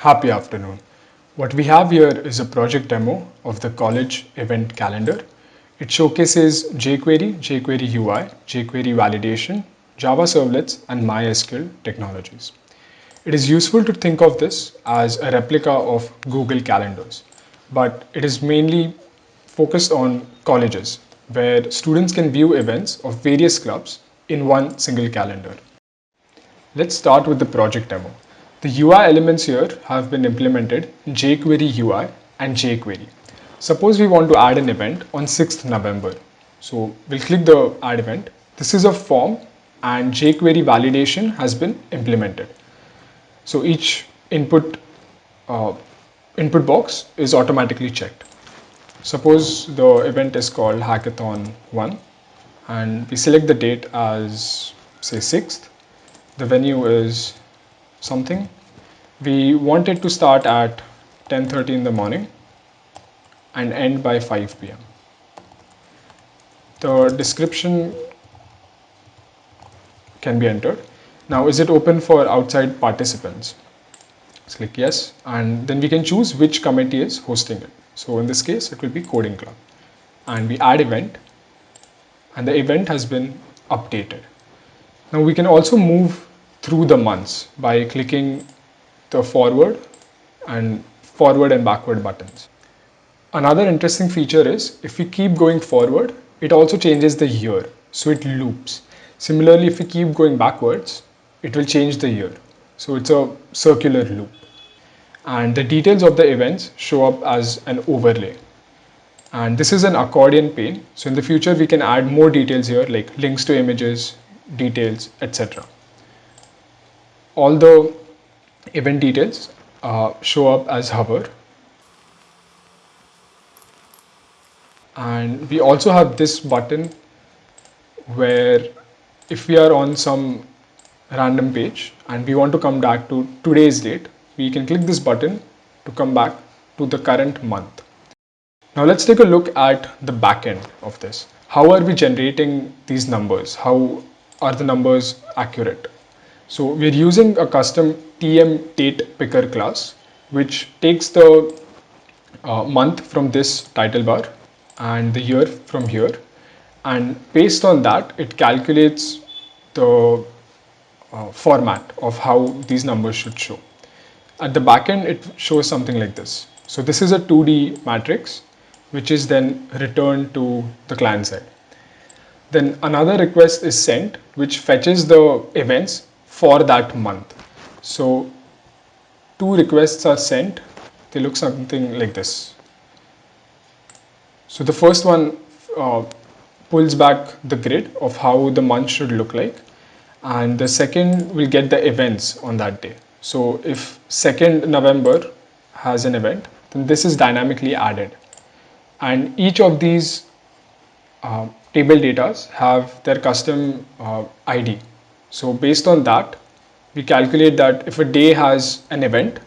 Happy afternoon. What we have here is a project demo of the college event calendar. It showcases jQuery, jQuery UI, jQuery validation, Java servlets, and MySQL technologies. It is useful to think of this as a replica of Google Calendars, but it is mainly focused on colleges where students can view events of various clubs in one single calendar. Let's start with the project demo. The UI elements here have been implemented in jQuery UI and jQuery. Suppose we want to add an event on 6th November. So we'll click the add event. This is a form and jQuery validation has been implemented. So each input box is automatically checked. Suppose the event is called Hackathon 1 and we select the date as say 6th. The venue is something. We want it to start at 10:30 in the morning and end by 5 p.m. The description can be entered. Now, is it open for outside participants? Let's click yes, and then we can choose which committee is hosting it. So in this case, it will be coding club. And we add event, and the event has been updated. Now we can also move through the months by clicking the forward and backward buttons. Another interesting feature is if we keep going forward, it also changes the year, so it loops. Similarly, if we keep going backwards, it will change the year. So it's a circular loop. And the details of the events show up as an overlay. And this is an accordion pane. So in the future, we can add more details here like links to images, details, etc. All the event details show up as hover. And we also have this button where if we are on some random page and we want to come back to today's date, we can click this button to come back to the current month. Now let's take a look at the backend of this. How are we generating these numbers? How are the numbers accurate? So we're using a custom TM date picker class, which takes the month from this title bar and the year from here. And based on that, it calculates the format of how these numbers should show. At the backend, it shows something like this. So this is a 2D matrix, which is then returned to the client side. Then another request is sent, which fetches the events for that month. So two requests are sent. They look something like this. So the first one pulls back the grid of how the month should look like. And the second will get the events on that day. So if 2nd November has an event, then this is dynamically added. And each of these table datas have their custom ID. So based on that, we calculate that if a day has an event,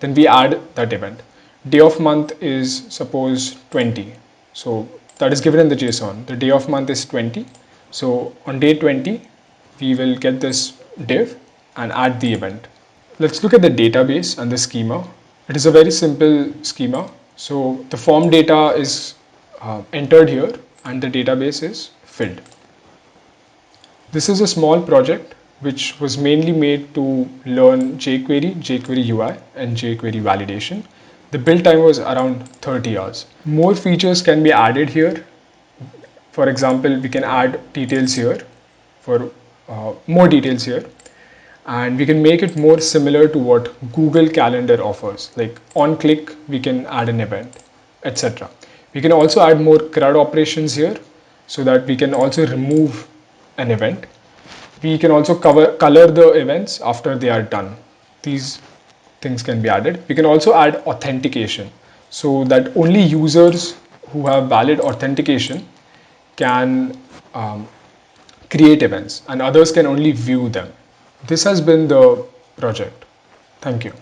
then we add that event. Day of month is suppose 20. So that is given in the JSON. The day of month is 20. So on day 20, we will get this div and add the event. Let's look at the database and the schema. It is a very simple schema. So the form data is entered here and the database is filled. This is a small project which was mainly made to learn jQuery, jQuery UI, and jQuery validation. The build time was around 30 hours. More features can be added here. For example, we can add details here for more details here. And we can make it more similar to what Google Calendar offers. Like on click, we can add an event, etc. We can also add more CRUD operations here so that we can also remove an event. We can also color the events after they are done. These things can be added. We can also add authentication so that only users who have valid authentication can create events and others can only view them. This has been the project. Thank you.